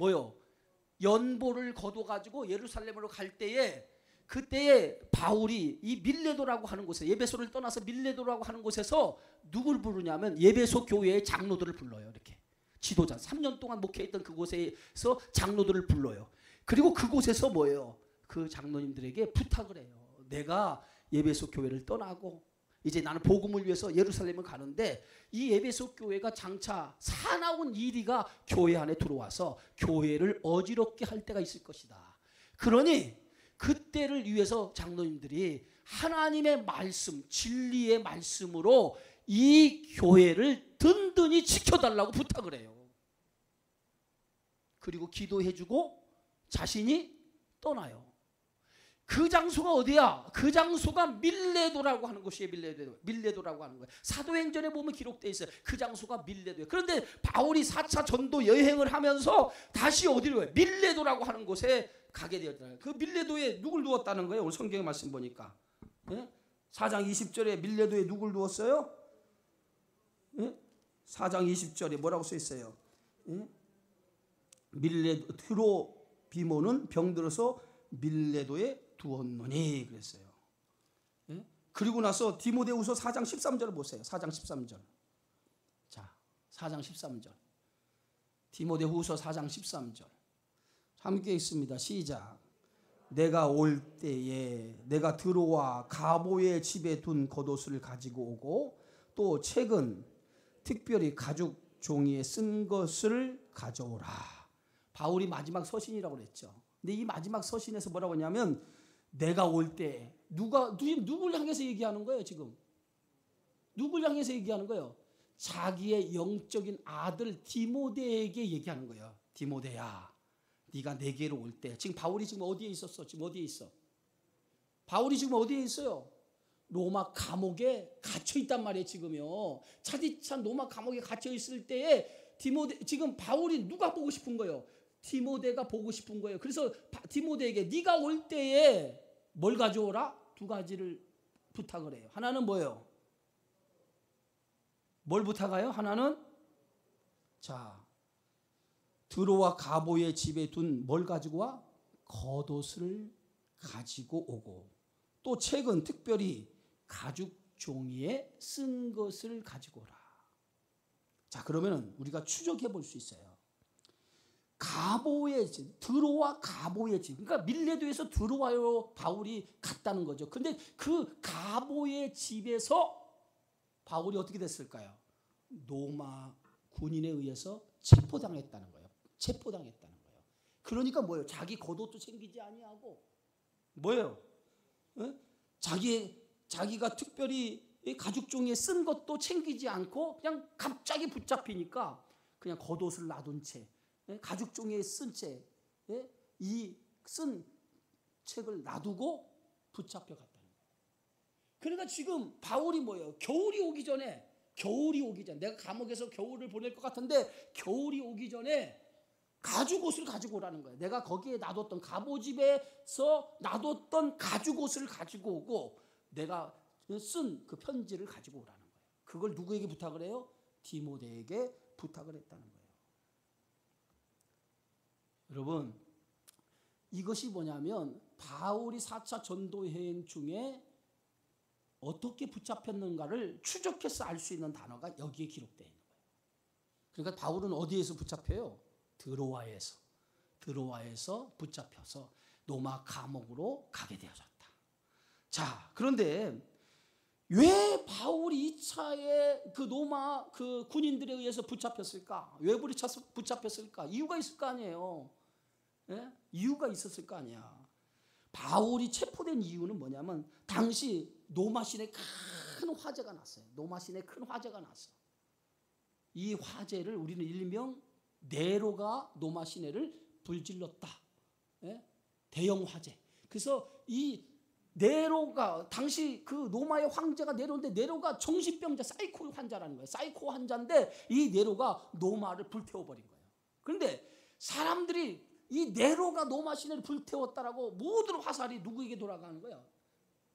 연보를 거둬 가지고 예루살렘으로 갈 때에 그때에 바울이 이 밀레도라고 하는 곳에 에베소를 떠나서 밀레도라고 하는 곳에서 누굴 부르냐면 에베소 교회의 장로들을 불러요. 이렇게 지도자 3년 동안 목회했던 그곳에서 장로들을 불러요. 그리고 그곳에서 뭐예요? 그 장로님들에게 부탁을 해요. 내가 에베소 교회를 떠나고 이제 나는 복음을 위해서 예루살렘을 가는데 이 에베소 교회가 장차 사나운 이리가 교회 안에 들어와서 교회를 어지럽게 할 때가 있을 것이다. 그러니 그때를 위해서 장로님들이 하나님의 말씀, 진리의 말씀으로 이 교회를 든든히 지켜달라고 부탁을 해요. 그리고 기도해주고 자신이 떠나요. 그 장소가 어디야? 그 장소가 밀레도라고 하는 곳이에요. 밀레도라고 하는 거예요. 사도행전에 보면 기록되어 있어요. 그 장소가 밀레도예요. 그런데 바울이 4차 전도 여행을 하면서 다시 어디로 가요? 밀레도라고 하는 곳에 가게 되었잖아요. 그 밀레도에 누굴 두었다는 거예요? 오늘 성경의 말씀 보니까 4장 20절에 밀레도에 누굴 두었어요? 4장 20절에 뭐라고 써 있어요? 밀레도 트로비모는 병들어서 밀레도에 두었노니 그랬어요. 그리고 나서 디모데후서 4장 13절을 보세요. 4장 13절. 자, 4장 13절. 디모데후서 4장 13절. 함께 읽습니다. 시작. 내가 올 때에 내가 들어와 가보의 집에 둔 겉옷을 가지고 오고 또 책은 특별히 가죽 종이에 쓴 것을 가져오라. 바울이 마지막 서신이라고 그랬죠. 근데 이 마지막 서신에서 뭐라고 하냐면 내가 올 때 누굴 향해서 얘기하는 거예요 지금? 누굴 향해서 얘기하는 거예요? 자기의 영적인 아들 디모데에게 얘기하는 거예요. 디모데야, 네가 내게로 올 때. 지금 바울이 지금 어디에 있었어? 지금 어디에 있어? 바울이 지금 어디에 있어요? 로마 감옥에 갇혀 있단 말이에요 지금요. 차디찬 로마 감옥에 갇혀 있을 때에 지금 바울이 누가 보고 싶은 거예요? 디모데가 보고 싶은 거예요. 그래서 디모데에게 네가 올 때에 뭘 가져오라? 두 가지를 부탁을 해요. 하나는 뭐예요? 뭘 부탁해요? 하나는 자 드로와 가보의 집에 둔 뭘 가지고 와? 겉옷을 가지고 오고 또 책은 특별히 가죽 종이에 쓴 것을 가지고 오라. 자 그러면 우리가 추적해 볼 수 있어요. 가보의 집, 드로와 가보의 집. 그러니까 밀레도에서 드로와로 바울이 갔다는 거죠. 근데 그 가보의 집에서 바울이 어떻게 됐을까요? 로마 군인에 의해서 체포당했다는 거예요. 체포당했다는 거예요. 그러니까 뭐예요? 자기 겉옷도 챙기지 아니하고 뭐예요? 자기가 특별히 가죽 종이에 쓴 것도 챙기지 않고 그냥 갑자기 붙잡히니까 그냥 겉옷을 놔둔 채 가죽 종이에 쓴 채 이 쓴 책을 놔두고 붙잡혀 갔다는 거예요. 그러니까 지금 바울이 뭐예요? 겨울이 오기 전에 내가 감옥에서 겨울을 보낼 것 같은데 겨울이 오기 전에 가죽 옷을 가지고 오라는 거예요. 내가 거기에 놔뒀던 갑오집에서 놔뒀던 가죽 옷을 가지고 오고 내가 쓴 그 편지를 가지고 오라는 거예요. 그걸 누구에게 부탁을 해요? 디모데에게 부탁을 했다는 거예요. 여러분 이것이 뭐냐면 바울이 4차 전도 여행 중에 어떻게 붙잡혔는가를 추적해서 알 수 있는 단어가 여기에 기록되어 있는 거예요. 그러니까 바울은 어디에서 붙잡혀요? 드로아에서 붙잡혀서 로마 감옥으로 가게 되어졌다. 자, 그런데 왜 바울이 2차에 그 로마 그 군인들에 의해서 붙잡혔을까? 왜 붙잡혔을까? 이유가 있을 거 아니에요. 예? 이유가 있었을 거 아니야. 바울이 체포된 이유는 뭐냐면 당시 로마 시내에 큰 화재가 났어요. 로마 시내에 큰 화재가 났어. 이 화재를 우리는 일명 네로가 로마 시내를 불질렀다. 예? 대형 화재. 그래서 이 네로가 당시 그 로마의 황제가 네로인데 네로가 정신병자 사이코 환자라는 거예요. 사이코 환자인데 이 네로가 로마를 불태워버린 거예요. 그런데 사람들이 이 네로가 로마 시내를 불태웠다라고 모든 화살이 누구에게 돌아가는 거야?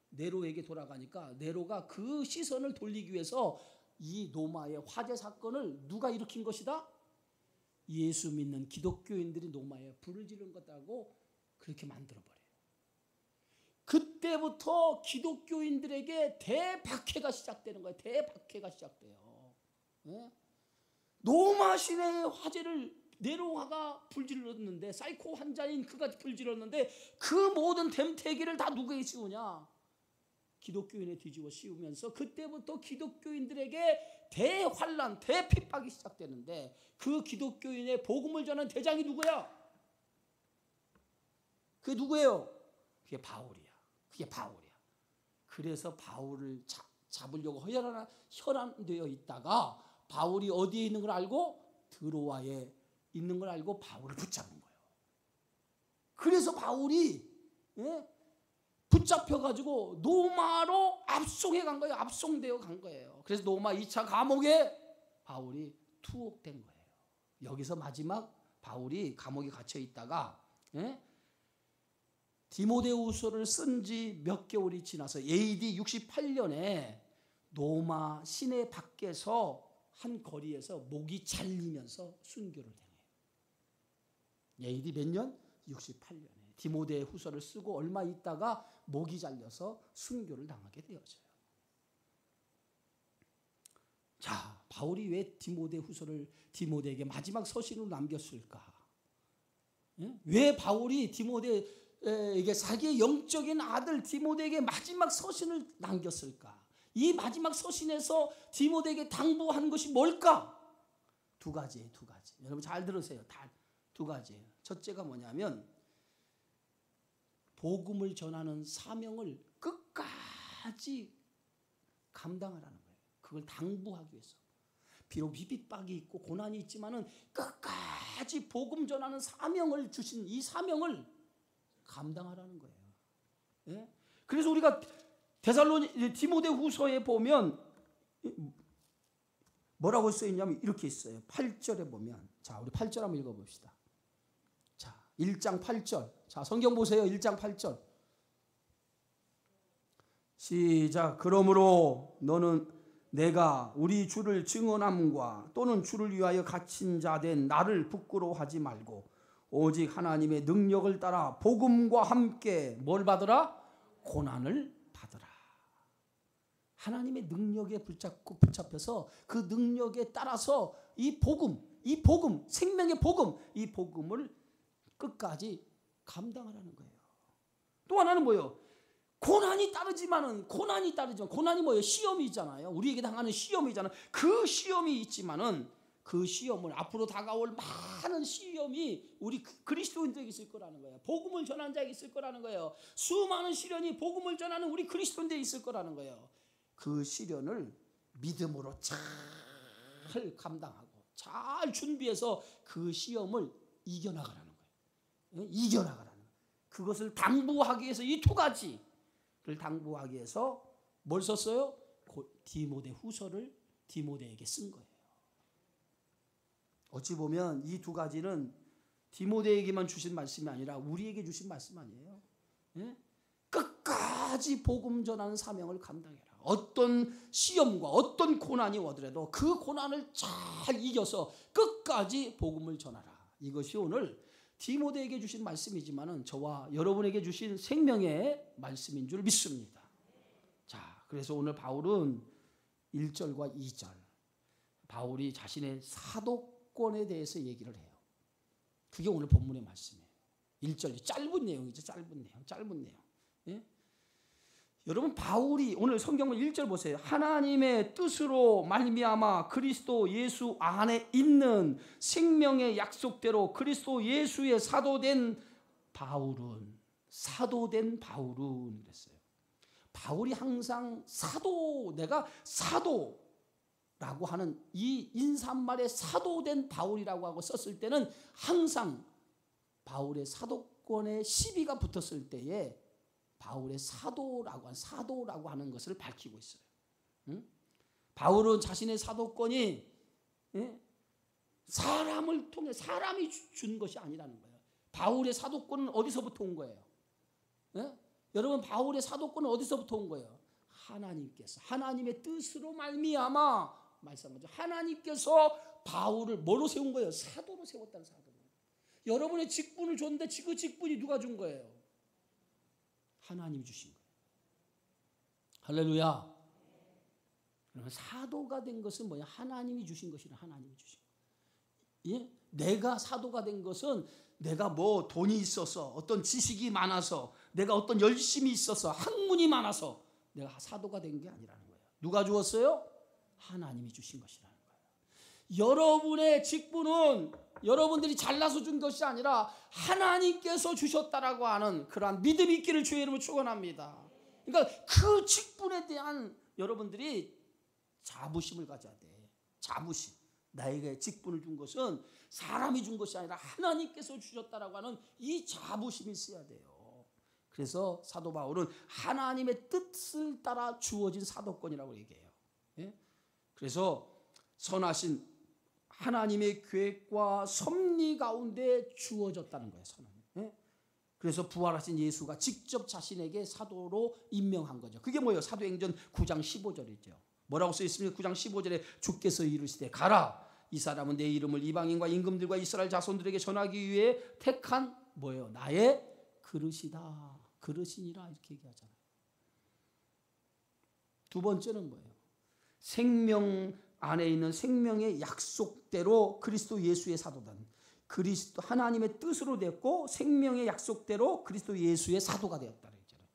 네로에게 돌아가니까 네로가 그 시선을 돌리기 위해서 이 로마의 화재 사건을 누가 일으킨 것이다? 예수 믿는 기독교인들이 로마에 불을 지른 것이라고 그렇게 만들어버려요. 그때부터 기독교인들에게 대박해가 시작되는 거예요. 대박해가 시작돼요. 예? 로마 시내의 화재를 네로가 불질렀는데, 사이코 환자인 그가 불질렀는데, 그 모든 댐태기를 다 누구에게 씌우냐? 기독교인에 뒤집어 씌우면서 그때부터 기독교인들에게 대환란, 대핍박이 시작되는데, 그 기독교인의 복음을 전하는 대장이 누구야? 그게 누구예요? 그게 바울이야. 그게 바울이야. 그래서 바울을 잡으려고 혈안되어 있다가 바울이 어디에 있는 걸 알고? 드로아에 있는 걸 알고 바울을 붙잡은 거예요. 그래서 바울이 붙잡혀가지고 노마로 압송해 간 거예요. 압송되어 간 거예요. 그래서 노마 2차 감옥에 바울이 투옥된 거예요. 여기서 마지막 바울이 감옥에 갇혀 있다가 디모데후서를 쓴 지 몇 개월이 지나서 AD 68년에 노마 시내 밖에서 한 거리에서 목이 잘리면서 순교를 당해요. AD 몇 년? 68년에 디모데후서를 쓰고 얼마 있다가 목이 잘려서 순교를 당하게 되어져요. 자, 바울이 왜 디모데후서를 디모데에게 마지막 서신으로 남겼을까? 왜 바울이 디모데에게 자기의 영적인 아들 디모데에게 마지막 서신을 남겼을까? 이 마지막 서신에서 디모데에게 당부한 것이 뭘까? 두 가지예요. 두 가지. 여러분 잘 들으세요. 다 두 가지예요. 첫째가 뭐냐면 복음을 전하는 사명을 끝까지 감당하라는 거예요. 그걸 당부하기 위해서. 비록 비핍박이 있고 고난이 있지만은 끝까지 복음 전하는 사명을 주신 이 사명을 감당하라는 거예요. 예? 그래서 우리가 디모데후서에 보면 뭐라고 써 있냐면 이렇게 있어요. 8절에 보면, 자, 우리 8절 한번 읽어 봅시다. 자, 1장 8절. 자, 성경 보세요. 1장 8절. 시작. 그러므로 너는 내가 우리 주를 증언함과 또는 주를 위하여 갇힌 자 된 나를 부끄러워하지 말고 오직 하나님의 능력을 따라 복음과 함께 뭘 받으라? 고난을 받으라. 하나님의 능력에 붙잡혀서 그 능력에 따라서 이 복음, 생명의 복음, 이 복음을 끝까지 감당하라는 거예요. 또 하나는 뭐예요? 고난이 따르지만 고난이 뭐예요? 시험이잖아요. 우리에게 당하는 시험이잖아요. 그 시험이 있지만은 그 시험을 앞으로 다가올 많은 시험이 우리 그리스도인들에게 있을 거라는 거예요. 복음을 전하는 자에게 있을 거라는 거예요. 수많은 시련이 복음을 전하는 우리 그리스도인들에게 있을 거라는 거예요. 그 시련을 믿음으로 잘 감당하고 잘 준비해서 그 시험을 이겨나가라는 거예요. 이겨나가라는 거예요. 그것을 당부하기 위해서 이 두 가지를 당부하기 위해서 뭘 썼어요? 디모데후서를 디모데에게 쓴 거예요. 어찌 보면 이 두 가지는 디모데에게만 주신 말씀이 아니라 우리에게 주신 말씀 아니에요. 예? 끝까지 복음 전하는 사명을 감당해라. 어떤 시험과 어떤 고난이 오더라도 그 고난을 잘 이겨서 끝까지 복음을 전하라. 이것이 오늘 디모데에게 주신 말씀이지만은 저와 여러분에게 주신 생명의 말씀인 줄 믿습니다. 자, 그래서 오늘 바울은 1절과 2절 바울이 자신의 사도권에 대해서 얘기를 해요. 그게 오늘 본문의 말씀이에요. 1절 짧은 내용이죠. 짧은 내용. 예? 여러분 바울이 오늘 성경을 1절 보세요. 하나님의 뜻으로 말미암아 그리스도 예수 안에 있는 생명의 약속대로 그리스도 예수의 사도된 바울은 그랬어요. 바울이 항상 내가 사도라고 하는 이 인사말에 사도된 바울이라고 하고 썼을 때는 항상 바울의 사도권에 시비가 붙었을 때에 바울의 사도라고 하는 것을 밝히고 있어요. 응? 바울은 자신의 사도권이 사람을 통해 사람이 준 것이 아니라는 거예요. 바울의 사도권은 어디서부터 온 거예요? 여러분 바울의 사도권은 어디서부터 온 거예요? 하나님께서 하나님의 뜻으로 말미암아 말씀한 거죠. 하나님께서 바울을 뭐로 세운 거예요? 사도로 세웠다는 사도. 여러분의 직분을 줬는데 그 직분이 누가 준 거예요? 하나님이 주신 거예요. 할렐루야. 그러면 사도가 된 것은 뭐냐? 하나님이 주신 것이라 하나님이 주신 거예요. 예? 내가 사도가 된 것은 내가 뭐 돈이 있어서, 어떤 지식이 많아서, 내가 어떤 열심이 있어서, 학문이 많아서 내가 사도가 된 게 아니라는 거예요. 누가 주었어요? 하나님이 주신 것이라는 거예요. 여러분의 직분은 여러분들이 잘나서 준 것이 아니라 하나님께서 주셨다라고 하는 그러한 믿음이 있기를 주의 이름으로 축원합니다. 그러니까 그 직분에 대한 여러분들이 자부심을 가져야 돼. 자부심. 나에게 직분을 준 것은 사람이 준 것이 아니라 하나님께서 주셨다라고 하는 이 자부심이 있어야 돼요. 그래서 사도 바울은 하나님의 뜻을 따라 주어진 사도권이라고 얘기해요. 예? 그래서 선하신 하나님의 계획과 섭리 가운데 주어졌다는 거예요. 예? 그래서 부활하신 예수가 직접 자신에게 사도로 임명한 거죠. 그게 뭐예요? 사도행전 9장 15절이죠. 뭐라고 써 있습니까? 9장 15절에 주께서 이르시되 가라. 이 사람은 내 이름을 이방인과 임금들과 이스라엘 자손들에게 전하기 위해 택한 뭐예요? 나의 그릇이다. 그릇이니라 이렇게 얘기하잖아요. 두 번째는 뭐예요? 생명 안에 있는 생명의 약속대로 그리스도 예수의 사도된 그리스도 하나님의 뜻으로 됐고 생명의 약속대로 그리스도 예수의 사도가 되었다 그랬잖아요.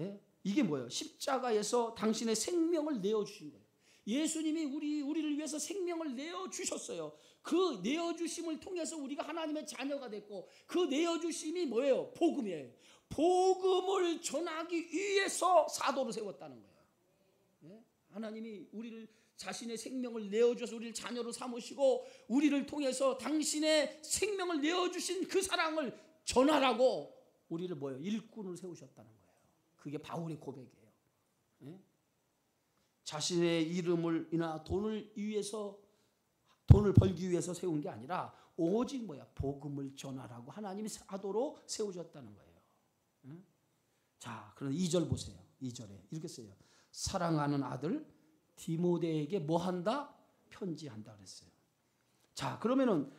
예? 이게 뭐예요? 십자가에서 당신의 생명을 내어주신 거예요. 예수님이 우리를 위해서 생명을 내어주셨어요. 그 내어주심을 통해서 우리가 하나님의 자녀가 됐고 그 내어주심이 뭐예요? 복음이에요. 복음을 전하기 위해서 사도를 세웠다는 거예요. 예? 하나님이 우리를 자신의 생명을 내어주셔서 우리를 자녀로 삼으시고 우리를 통해서 당신의 생명을 내어주신 그 사랑을 전하라고 우리를 뭐예요? 일꾼을 세우셨다는 거예요. 그게 바울의 고백이에요. 예? 자신의 이름을이나 돈을 벌기 위해서 세운 게 아니라 오직 뭐야? 복음을 전하라고 하나님이 사도로 세우셨다는 거예요. 예? 자, 그럼 2절 보세요. 2절에 이렇게 써요. 사랑하는 아들 디모데에게 뭐 한다? 편지한다 그랬어요. 자, 그러면은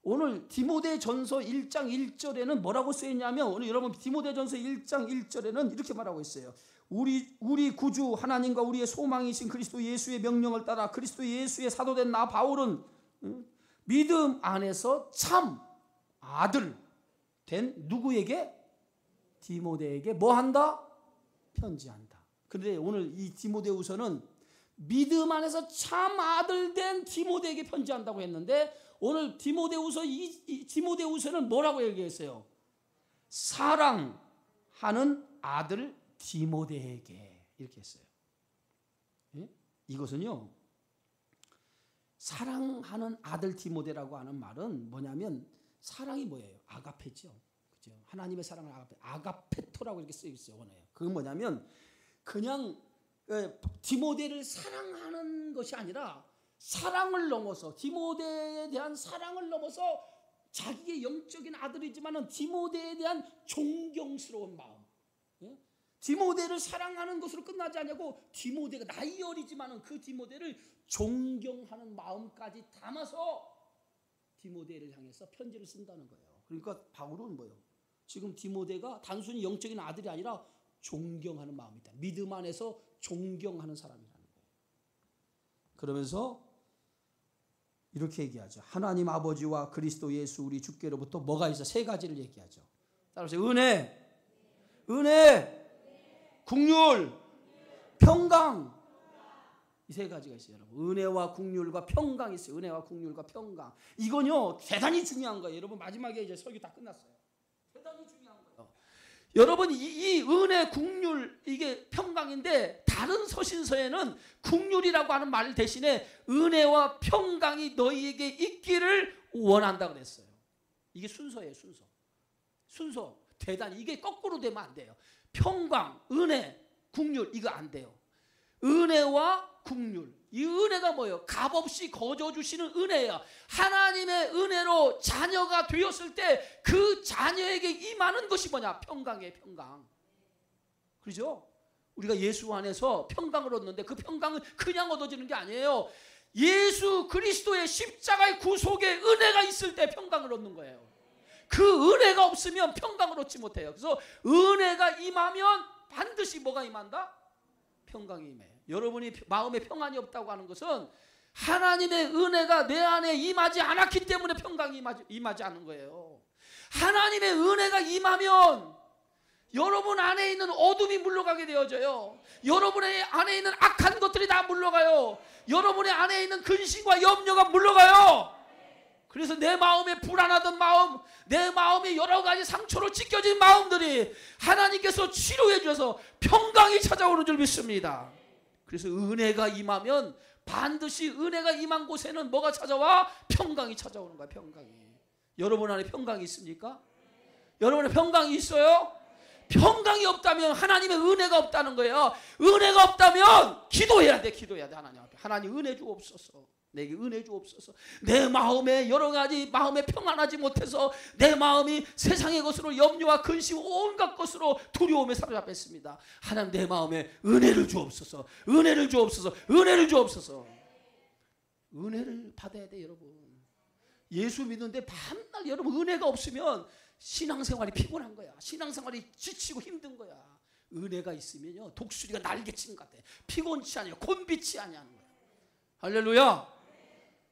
오늘 디모데전서 1장 1절에는 뭐라고 쓰여 있냐면 오늘 여러분 디모데전서 1장 1절에는 이렇게 말하고 있어요. 우리 구주 하나님과 우리의 소망이신 그리스도 예수의 명령을 따라 그리스도 예수의 사도된 나 바울은 믿음 안에서 참 아들 된 누구에게? 디모데에게 뭐 한다? 편지한다. 그런데 오늘 이 디모데후서는 믿음 안에서 참 아들 된 디모데에게 편지한다고 했는데 오늘 디모데후서는 뭐라고 얘기했어요? 사랑하는 아들 디모데에게 이렇게 했어요. 예? 이것은요 사랑하는 아들 디모데라고 하는 말은 뭐냐면 사랑이 뭐예요? 아가페죠. 그죠? 하나님의 사랑을 아가페토라고 이렇게 쓰여 있어요. 그건 뭐냐면 그냥 디모데를 사랑하는 것이 아니라 사랑을 넘어서 디모데에 대한 사랑을 넘어서 자기의 영적인 아들이지만은 디모데에 대한 존경스러운 마음. 예? 디모데를 사랑하는 것으로 끝나지 않냐고 디모데가 나이 어리지만은 그 디모데를 존경하는 마음까지 담아서 디모데를 향해서 편지를 쓴다는 거예요. 그러니까 바울은 뭐예요? 지금 디모데가 단순히 영적인 아들이 아니라 존경하는 마음이 있다. 믿음 안에서 존경하는 사람이라는 거예요. 그러면서 이렇게 얘기하죠. 하나님 아버지와 그리스도 예수 우리 주께로부터 뭐가 있어? 세 가지를 얘기하죠. 따라서 은혜, 긍휼, 평강. 이 세 가지가 있어요, 여러분. 은혜와 긍휼과 평강이 있어요. 은혜와 긍휼과 평강. 이건요 대단히 중요한 거예요. 여러분 마지막에 이제 설교 다 끝났어요. 대단히 중요한 거예요. 여러분 이 은혜, 긍휼 이게 평강인데 다른 서신서에는 긍휼이라고 하는 말 대신에 은혜와 평강이 너희에게 있기를 원한다 그랬어요. 이게 순서예요, 순서. 대단히 이게 거꾸로 되면 안 돼요. 평강, 은혜, 긍휼 이거 안 돼요. 은혜와 긍휼. 이 은혜가 뭐예요? 값없이 거저 주시는 은혜예요. 하나님의 은혜로 자녀가 되었을 때 그 자녀에게 임하는 것이 뭐냐? 평강이에요, 평강. 그렇죠? 우리가 예수 안에서 평강을 얻는데 그 평강은 그냥 얻어지는 게 아니에요. 예수 그리스도의 십자가의 구속의 은혜가 있을 때 평강을 얻는 거예요. 그 은혜가 없으면 평강을 얻지 못해요. 그래서 은혜가 임하면 반드시 뭐가 임한다? 평강이 임해요. 여러분이 마음에 평안이 없다고 하는 것은 하나님의 은혜가 내 안에 임하지 않았기 때문에 평강이 임하지 않는 거예요. 하나님의 은혜가 임하면 여러분 안에 있는 어둠이 물러가게 되어져요. 여러분의 안에 있는 악한 것들이 다 물러가요. 여러분의 안에 있는 근심과 염려가 물러가요. 그래서 내 마음에 불안하던 마음, 내 마음에 여러 가지 상처로 찢겨진 마음들이 하나님께서 치료해 주셔서 평강이 찾아오는 줄 믿습니다. 그래서 은혜가 임하면 반드시 은혜가 임한 곳에는 뭐가 찾아와? 평강이 찾아오는 거야. 평강이. 여러분 안에 평강이 있습니까? 여러분의 평강이 있어요? 평강이 없다면 하나님의 은혜가 없다는 거예요. 은혜가 없다면 기도해야 돼. 기도해야 돼. 하나님 앞에. 하나님 은혜 주옵소서. 내게 은혜 주옵소서. 내 마음에 여러 가지 마음에 평안하지 못해서 내 마음이 세상의 것으로 염려와 근심 온갖 것으로 두려움에 사로잡혔습니다. 하나님 내 마음에 은혜를 주옵소서. 은혜를 주옵소서. 은혜를 주옵소서. 은혜를 받아야 돼 여러분. 예수 믿는데 밤낮 여러분 은혜가 없으면 신앙생활이 피곤한 거야. 신앙생활이 지치고 힘든 거야. 은혜가 있으면요 독수리가 날개친 것 같아. 피곤치 아니야. 곤비치 아니하는 거야. 할렐루야.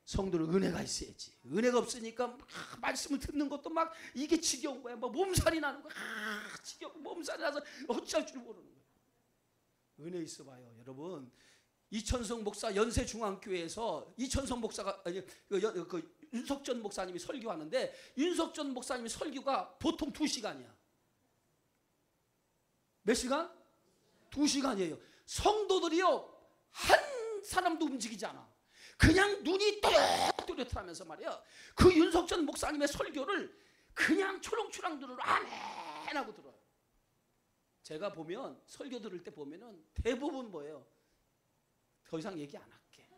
성도는 은혜가 있어야지. 은혜가 없으니까 막 말씀을 듣는 것도 막 이게 지겨운 거야. 막 몸살이 나는 거야. 지겨워. 몸살이 나서 어찌할 줄 모르는 거야. 은혜 있어 봐요. 여러분 이천성 목사 연세중앙교회에서 이천성 목사가 윤석전 목사님이 설교하는데 윤석전 목사님이 설교가 보통 2시간이야. 몇 시간? 2시간이에요. 성도들이요 한 사람도 움직이지 않아. 그냥 눈이 또렷또렷하면서 말이야. 그 윤석전 목사님의 설교를 그냥 초롱초롱 들으러 아멘 하고 들어요. 제가 보면 설교 들을 때 보면은 대부분 뭐예요? 더 이상 얘기 안 할게.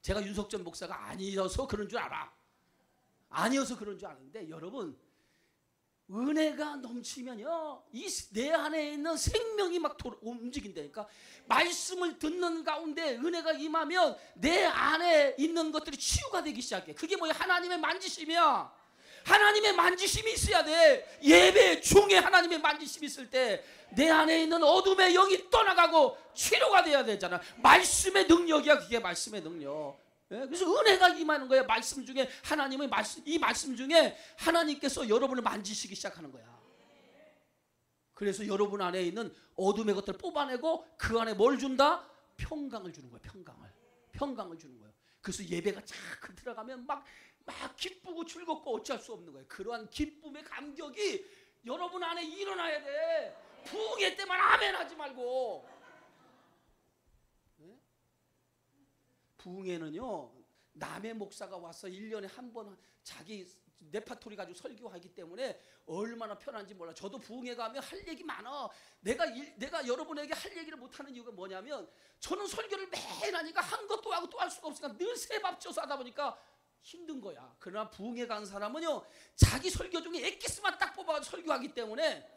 제가 윤석전 목사가 아니어서 그런 줄 알아. 아니어서 그런 줄 아는데 여러분 은혜가 넘치면요 내 안에 있는 생명이 막 움직인다니까. 말씀을 듣는 가운데 은혜가 임하면 내 안에 있는 것들이 치유가 되기 시작해. 그게 뭐야? 하나님의 만지심이야. 하나님의 만지심이 있어야 돼. 예배 중에 하나님의 만지심이 있을 때 내 안에 있는 어둠의 영이 떠나가고 치료가 돼야 되잖아. 말씀의 능력이야. 그게 말씀의 능력. 그래서 은혜가 임하는 거예요. 말씀 중에 하나님의 말씀, 이 말씀 중에 하나님께서 여러분을 만지시기 시작하는 거야. 그래서 여러분 안에 있는 어둠의 것들을 뽑아내고 그 안에 뭘 준다? 평강을 주는 거야. 평강을 주는 거예요. 그래서 예배가 쫙 들어가면 막 기쁘고 즐겁고 어찌할 수 없는 거예요. 그러한 기쁨의 감격이 여러분 안에 일어나야 돼. 부흥회 때만 아멘 하지 말고. 부흥회는요 남의 목사가 와서 1년에 한 번 자기 레파토리 가지고 설교하기 때문에 얼마나 편한지 몰라. 저도 부흥회 가면 할 얘기 많아. 내가 여러분에게 할 얘기를 못하는 이유가 뭐냐면 저는 설교를 매일 하니까 한 것도 하고 또 할 수가 없으니까 늘 새밥쳐서 하다 보니까 힘든 거야. 그러나 부흥회 간 사람은요 자기 설교 중에 엑기스만 딱 뽑아서 설교하기 때문에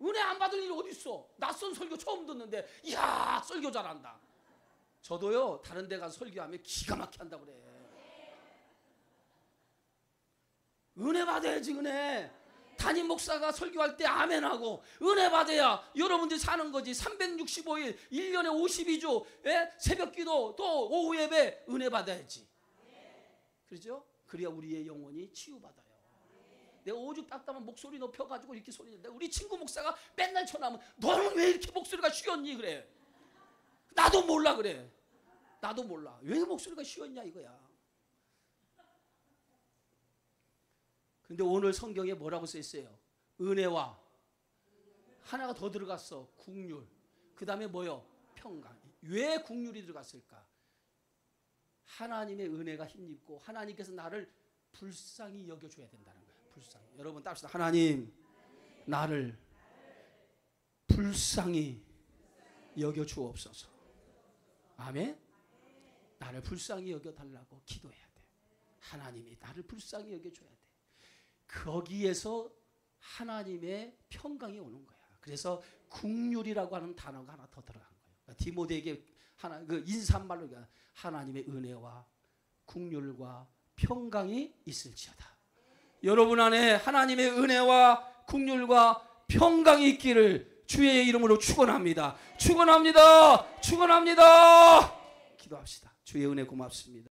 은혜 안 받을 일이 어디 있어. 낯선 설교 처음 듣는데 이야 설교 잘한다. 저도요 다른 데 가서 설교하면 기가 막히게 한다고 그래. 은혜 받아야지. 은혜. 담임 목사가 설교할 때 아멘하고 은혜 받아야 여러분들이 사는 거지. 365일 1년에 52주 새벽기도 또 오후 예배 은혜 받아야지. 그렇죠? 그래야 우리의 영혼이 치유받아요. 내가 오죽 답답한 목소리 높여가지고 이렇게 소리 내는데 우리 친구 목사가 맨날 전화하면 너는 왜 이렇게 목소리가 쉬었니 그래. 나도 몰라 그래. 나도 몰라. 왜 목소리가 쉬었냐 이거야. 근데 오늘 성경에 뭐라고 써 있어요? 은혜와 하나가 더 들어갔어. 국률. 그 다음에 뭐요? 평강. 왜 국률이 들어갔을까? 하나님의 은혜가 힘입고 하나님께서 나를 불쌍히 여겨줘야 된다는 거야. 불쌍히. 여러분 따릅시다. 하나님 나를 불쌍히 여겨주옵소서. 아멘. 나를 불쌍히 여겨달라고 기도해야 돼. 하나님이 나를 불쌍히 여겨줘야 돼. 거기에서 하나님의 평강이 오는 거야. 그래서 국률이라고 하는 단어가 하나 더 들어간 거예요. 디모데에게 그 인사말로 하나님의 은혜와 국률과 평강이 있을지어다. 여러분 안에 하나님의 은혜와 긍휼과 평강이 있기를 주의 이름으로 축원합니다. 축원합니다. 축원합니다. 기도합시다. 주의 은혜 고맙습니다.